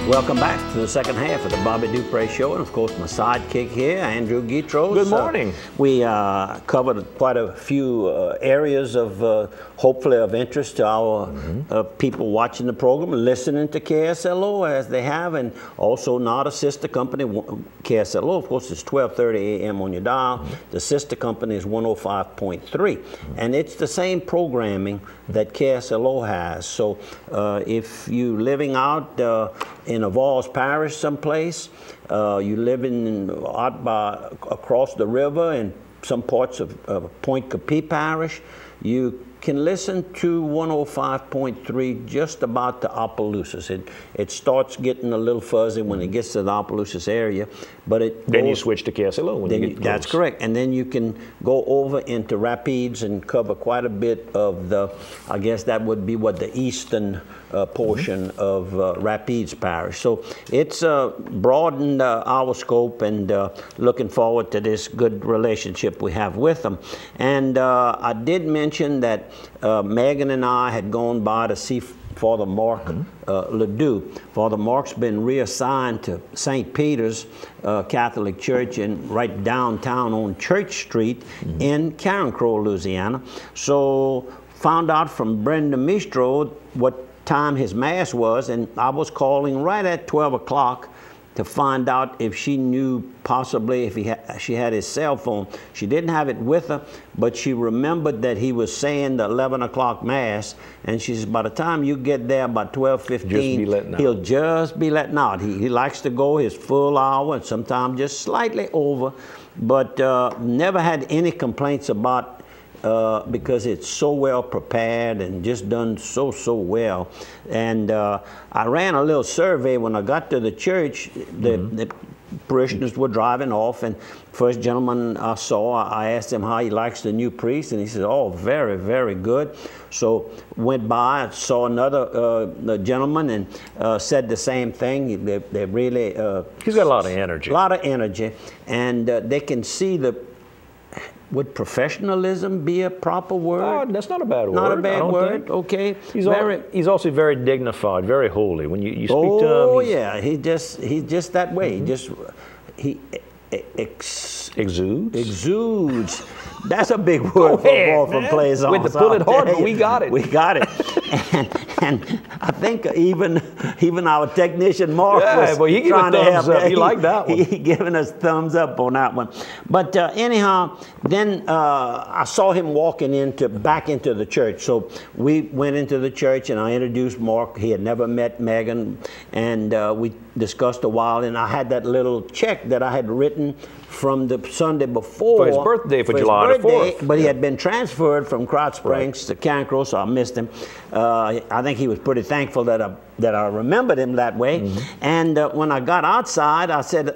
Welcome back to the second half of the Bdthurs Show, and of course my sidekick here, Andrew Bdthurs. Good morning. We covered quite a few areas of hopefully of interest to our people watching the program, listening to KSLO as they have, and also not a sister company. KSLO, of course, is 12:30 a.m. on your dial. The sister company is 105.3, and it's the same programming that KSLO has. So if you living out in a Vols Parish someplace, you living out across the river in some parts of Point Capee Parish, you can listen to 105.3 just about to Opelousas. It starts getting a little fuzzy when it gets to the Opelousas area, but then you switch to KSLO when you get close. That's correct, and then you can go over into Rapides and cover quite a bit of the, I guess that would be what the eastern portion of Rapides Parish. So it's broadened our scope, and looking forward to this good relationship we have with them. And I did mention that Megan and I had gone by to see Father Mark Leduc. Father Mark's been reassigned to St. Peter's Catholic Church right downtown on Church Street in Carencro, Louisiana. So found out from Brenda Mistro what time his mass was, and I was calling right at 12 o'clock to find out if she knew possibly if she had his cell phone. She didn't have it with her, but she remembered that he was saying the 11 o'clock mass, and she says by the time you get there about 12:15, he'll just be letting out. He likes to go his full hour, and sometimes just slightly over, but never had any complaints about because it's so well prepared and just done so well. And I ran a little survey when I got to the church. The parishioners were driving off, and first gentleman I saw, I asked him how he likes the new priest, and he said, oh, very, very good. So went by, saw another gentleman, and said the same thing. They really... He's got a lot of energy. A lot of energy, and they can see the... Would professionalism be a proper word? That's not a bad word. Not a bad word. Okay. He's also very dignified, very holy. When you speak to him, oh yeah, he's just that way. He exudes. Exudes. That's a big word for Orphan plays on. With the pull it hard, but we got it. We got it. and I think even our technician Mark was he trying to help. He liked that one. He giving us thumbs up on that one. But anyhow, then I saw him walking back into the church. So we went into the church, and I introduced Mark. He had never met Megan, and we discussed a while. And I had that little check that I had written from the Sunday before. For his birthday, for July the 4th. But he had been transferred from Krotz Springs to Carencro, so I missed him. I think he was pretty thankful that I remembered him that way. And when I got outside, I said,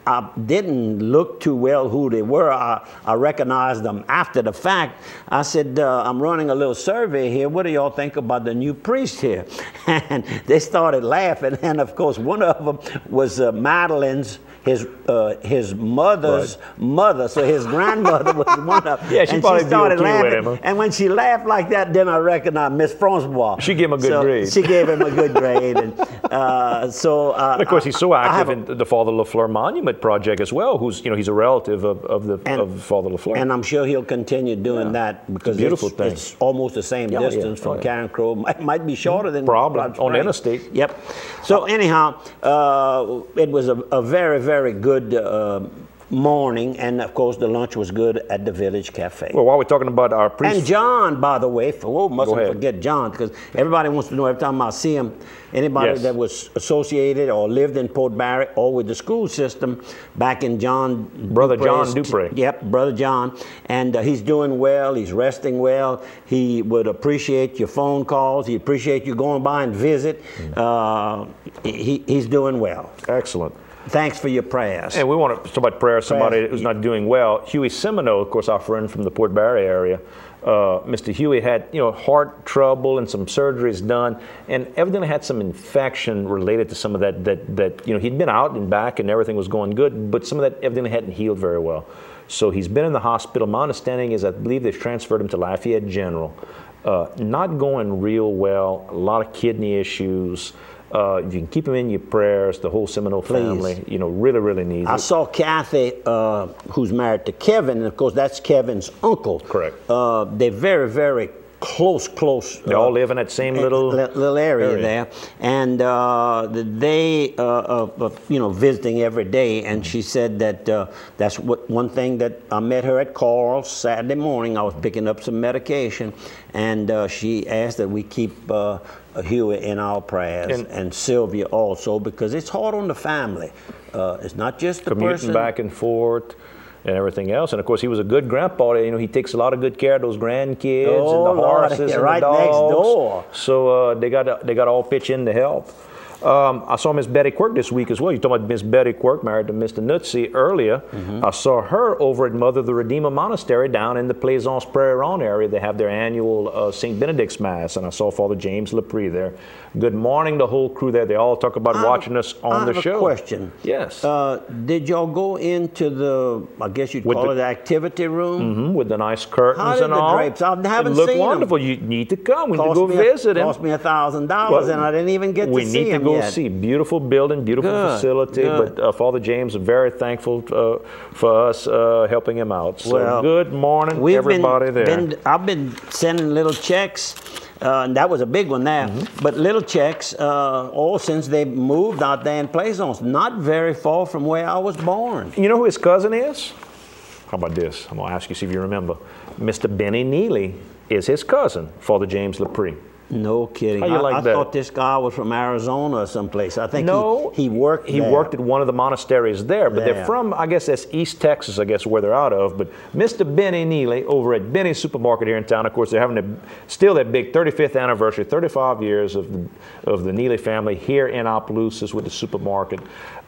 I didn't look too well who they were. I recognized them after the fact. I said, I'm running a little survey here. What do y'all think about the new priest here? And they started laughing. And of course, one of them was Madeline's, his mother's mother. So his grandmother was one of them. Yeah, she probably started laughing. With him. And when she laughed like that, then I recognized Miss Francois. She gave him a good grade. She gave him a good grade. And and of course, he's so active in the Father LaFleur Monument Project as well. Who's he's a relative of Father LaFleur. And I'm sure he'll continue doing that because it's almost the same distance from Carencro. It might be shorter than probably on interstate. Yep. So anyhow, it was a very good morning, and of course the lunch was good at the Village Cafe. Well, while we're talking about our priest, and John, by the way, mustn't forget John, because everybody wants to know every time I see him, anybody that was associated or lived in Port Barry or with the school system back in Brother John Dupre. Yep, Brother John, and he's doing well. He's resting well. He would appreciate your phone calls. He appreciate you going by and visit. He's doing well. Excellent. Thanks for your prayers. And we want to talk about prayers. Somebody who's not doing well. Huey Semino, of course, our friend from the Port Barry area. Mr. Huey had, heart trouble and some surgeries done, and evidently had some infection related to some of that he'd been out and back and everything was going good, but some of that evidently hadn't healed very well. So he's been in the hospital. My understanding is I believe they've transferred him to Lafayette General. Not going real well, a lot of kidney issues. You can keep them in your prayers. The whole Seminole family, you know, really, really needs it. I saw Kathy, who's married to Kevin, and of course that's Kevin's uncle. Correct. They're very, very close. They all live in that same little area there, and they, you know, visiting every day. And she said that that's one thing that I met her at Carl's Saturday morning. I was picking up some medication, and she asked that we keep Huey in our prayers, and Sylvia also, because it's hard on the family. It's not just the commuting person back and forth and everything else. And of course, he was a good grandpa. You know, he takes a lot of good care of those grandkids and the horses and right the dogs. Next door. So they got all pitch in to help. I saw Miss Betty Quirk this week as well. You talking about Miss Betty Quirk, married to Mr. Nutzy earlier. I saw her over at Mother of the Redeemer Monastery down in the Plaisance Prairie area. They have their annual St. Benedict's Mass, and I saw Father James Lepre there. Good morning, the whole crew there. They all talk about watching us on the show. I have a question. Yes. Did y'all go into the, I guess you'd call it the activity room? With the nice curtains and all. How did the drapes? I haven't seen them. It looked wonderful. You need to come. We need to go visit him. Cost me $1,000, and I didn't even get to see him yet. We need to go see. Beautiful building, beautiful facility. Good. But Father James is very thankful for us helping him out. So well, good morning, everybody there. I've been sending little checks. And that was a big one there. But little checks, all since they moved out there in Plaisance, not very far from where I was born. You know who his cousin is? How about this? I'm going to ask you, see if you remember. Mr. Benny Neely is his cousin, Father James Lepre. No kidding. How you like that? I thought this guy was from Arizona or someplace. I think he worked there. He worked at one of the monasteries there, but they're from, I guess that's East Texas, I guess, where they're out of. But Mr. Benny Neely over at Benny's Supermarket here in town, of course, they're having still that big 35th anniversary, 35 years of the Neely family here in Opelousas with the supermarket.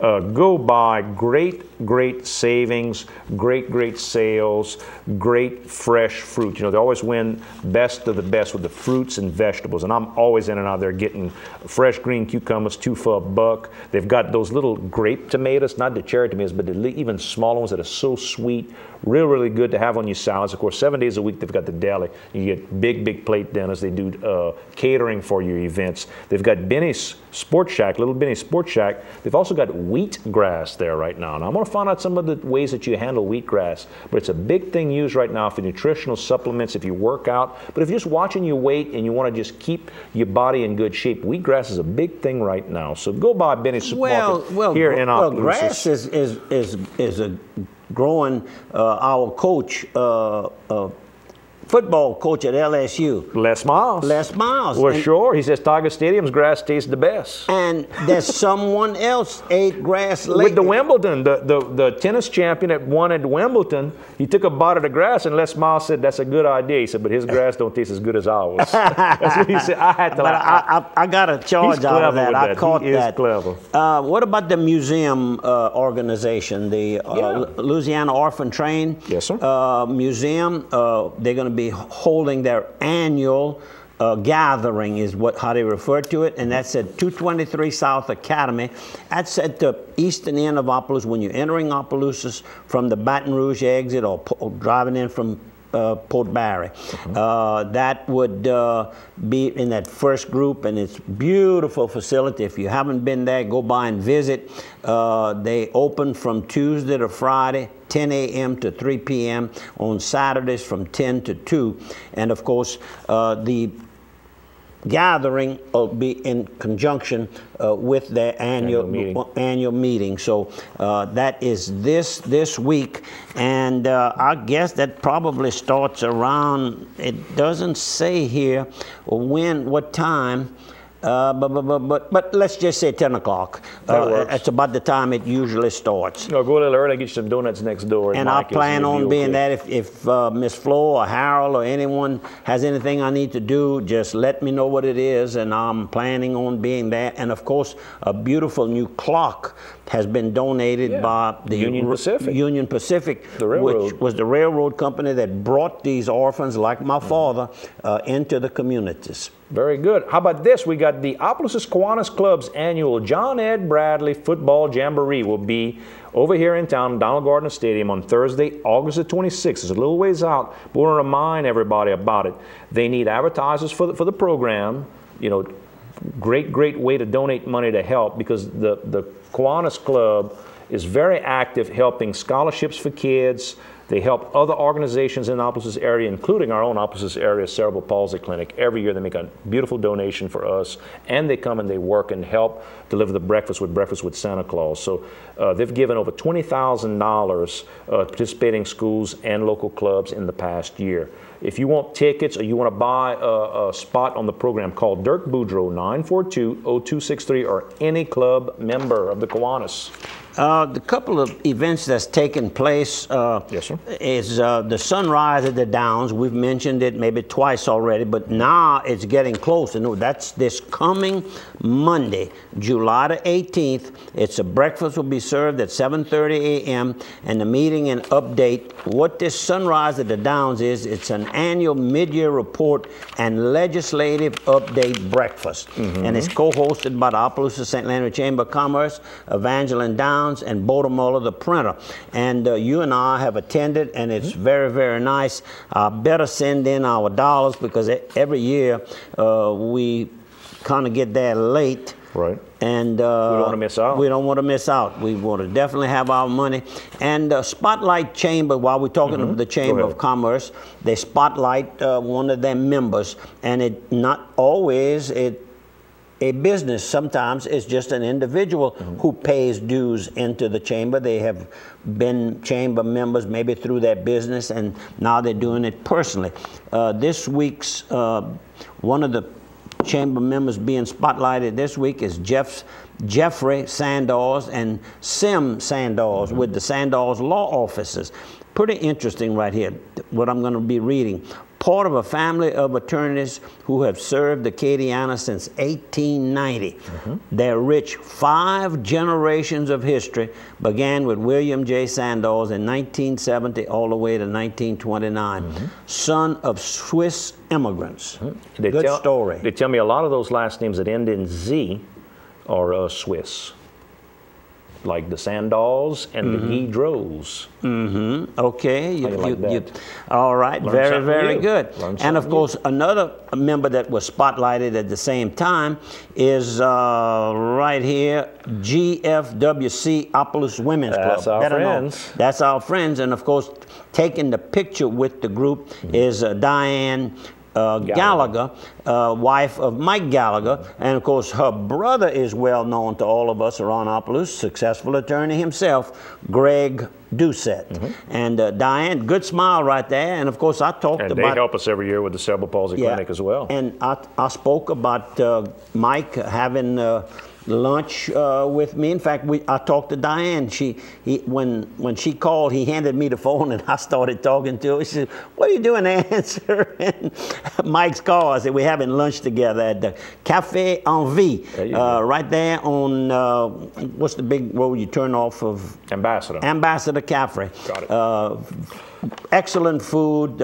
Go by, great savings, great sales, great fresh fruit. You know, they always win best of the best with the fruits and vegetables. And I'm always in and out there getting fresh green cucumbers, 2 for $1. They've got those little grape tomatoes, not the cherry tomatoes, but the even smaller ones that are so sweet. Really good to have on your salads. Of course, 7 days a week they've got the deli. You get big plate dinners. They do catering for your events. They've got Benny's Sports Shack, little Benny's Sports Shack. They've also got wheatgrass there right now. And I'm going to find out some of the ways that you handle wheatgrass. But it's a big thing used right now for nutritional supplements if you work out. But if you're just watching your weight and you want to just keep your body in good shape, wheatgrass is a big thing right now. So go by Benny's Supermarket here in Opelousas. Grass is a growing. Our coach, football coach at LSU. Les Miles. Well, sure. He says Tiger Stadium's grass tastes the best. And there's someone else ate grass lately. With the Wimbledon, the tennis champion that won at Wimbledon, he took a bite of the grass, and Les Miles said, that's a good idea. He said, but his grass don't taste as good as ours. That's what he said. I had to. But I got a charge out of that. I caught that. He is clever. What about the museum organization, the Louisiana Orphan Train Museum? They're going to be holding their annual gathering is how they refer to it, and that's at 223 South Academy. That's at the eastern end of Opelousas. When you're entering Opelousas from the Baton Rouge exit or driving in from Port Barry. That would be in that first group, and it's a beautiful facility. If you haven't been there, go by and visit. They open from Tuesday to Friday, 10 a.m. to 3 p.m. on Saturdays from 10 to 2. And of course, the gathering will be in conjunction with their annual meeting. So that is this week, and I guess that probably starts around, it doesn't say here when, what time, but let's just say 10 o'clock. That's about the time it usually starts. No, go a little early, get you some donuts next door. And I plan on being that. If Miss Flo or Harold or anyone has anything I need to do, just let me know what it is, and I'm planning on being there. And of course, a beautiful new clock has been donated by the Union Pacific, which was the railroad company that brought these orphans, like my father, into the communities. Very good. How about this? We got the Opelousas Kiwanis Club's annual John Ed Bradley Football Jamboree will be over here in town, Donald Gardner Stadium, on Thursday, August the 26th. It's a little ways out, but we want to remind everybody about it. They need advertisers for the program. You know, great way to donate money to help, because the Kiwanis Club is very active helping scholarships for kids. They help other organizations in the Opelousas area, including our own Opelousas area cerebral palsy clinic. Every year they make a beautiful donation for us, and they come and they work and help deliver the Breakfast with Santa Claus. So they've given over $20,000 participating schools and local clubs in the past year. If you want tickets or you want to buy a spot on the program, call Dirk Boudreau, 942-0263, or any club member of the Kiwanis. The couple of events that's taken place yes, sir. is the Sunrise at the Downs. We've mentioned it maybe twice already, but now it's getting closer. No, that's this coming Monday, July the 18th. It's a breakfast will be served at 7:30 a.m. and the meeting and update. What this Sunrise at the Downs is, it's an annual mid-year report and legislative update breakfast. And it's co-hosted by the Opelousas St. Landry Chamber of Commerce, Evangeline Downs, and Bodemuller the printer. And you and I have attended, and it's very, very nice. Better send in our dollars, because every year we kind of get there late. Right. And we don't want to miss out. We don't want to miss out. We want to definitely have our money. And Spotlight Chamber, while we're talking about the Chamber of Commerce, they spotlight one of their members, and it not always a business. Sometimes it's just an individual who pays dues into the chamber. They have been chamber members maybe through their business, and now they're doing it personally. This week's one of the chamber members being spotlighted this week is Jeffrey Sandoz and Sim Sandoz with the Sandoz Law Offices. Pretty interesting right here, what I'm going to be reading. Part of a family of attorneys who have served Acadiana since 1890. Their rich 5 generations of history began with William J. Sandoz in 1970 all the way to 1929. Son of Swiss immigrants. Good story. They tell me a lot of those last names that end in Z are Swiss, like the Sandoz and the Guidros. Okay. All right. Very good. And of course, another member that was spotlighted at the same time is right here, GFWC Opelousas Women's Club. That's our friends. That's our friends. And of course, taking the picture with the group is Diane Gallagher, wife of Mike Gallagher, and of course her brother is well known to all of us around Opelousas, successful attorney himself, Greg Doucette. And Diane, good smile right there. And of course I talked about... And they help us every year with the cerebral palsy clinic as well. And I spoke about Mike having lunch with me. In fact, I talked to Diane. When she called, he handed me the phone, and I started talking to her. She said, "What are you doing answering Mike's call?" I said, "We're having lunch together at the Café Envie, right there on what's the big road you turn off of? Ambassador Cafe. Got it. Excellent food.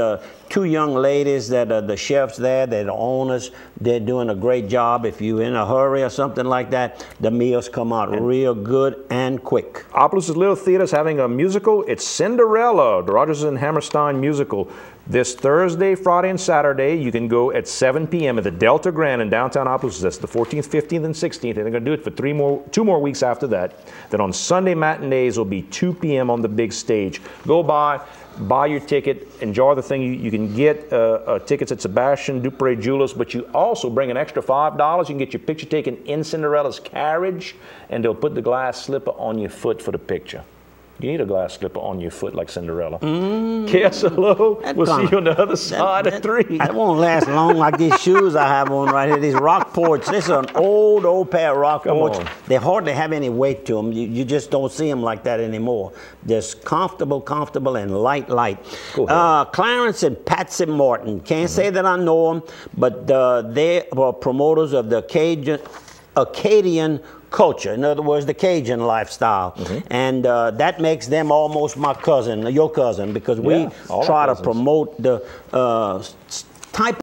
2 young ladies that are the chefs there, they're the owners. They're doing a great job. If you're in a hurry or something like that, the meals come out real good and quick. Opelousas Little Theater is having a musical. It's Cinderella, the Rodgers and Hammerstein musical. This Thursday, Friday, and Saturday, you can go at 7 p.m. at the Delta Grand in downtown Opelousas. That's the 14th, 15th, and 16th. And they're going to do it for 2 more weeks after that. Then on Sunday matinees will be 2 p.m. on the big stage. Go by, buy your ticket, enjoy the thing. You can get tickets at Sebastian Dupre Jewelers, but you also bring an extra $5. You can get your picture taken in Cinderella's carriage, and they'll put the glass slipper on your foot for the picture. You need a glass slipper on your foot like Cinderella. Yes, hello. We'll see you on the other side at 3. That won't last long like these shoes I have on right here. These Rockports. This is an old pair of Rockports. They hardly have any weight to them. You just don't see them like that anymore. Just comfortable, and light. Clarence and Patsy Morton. Can't say that I know them, but they were promoters of the Acadian culture, in other words, the Cajun lifestyle. And that makes them almost my cousin, your cousin, because we try to promote the type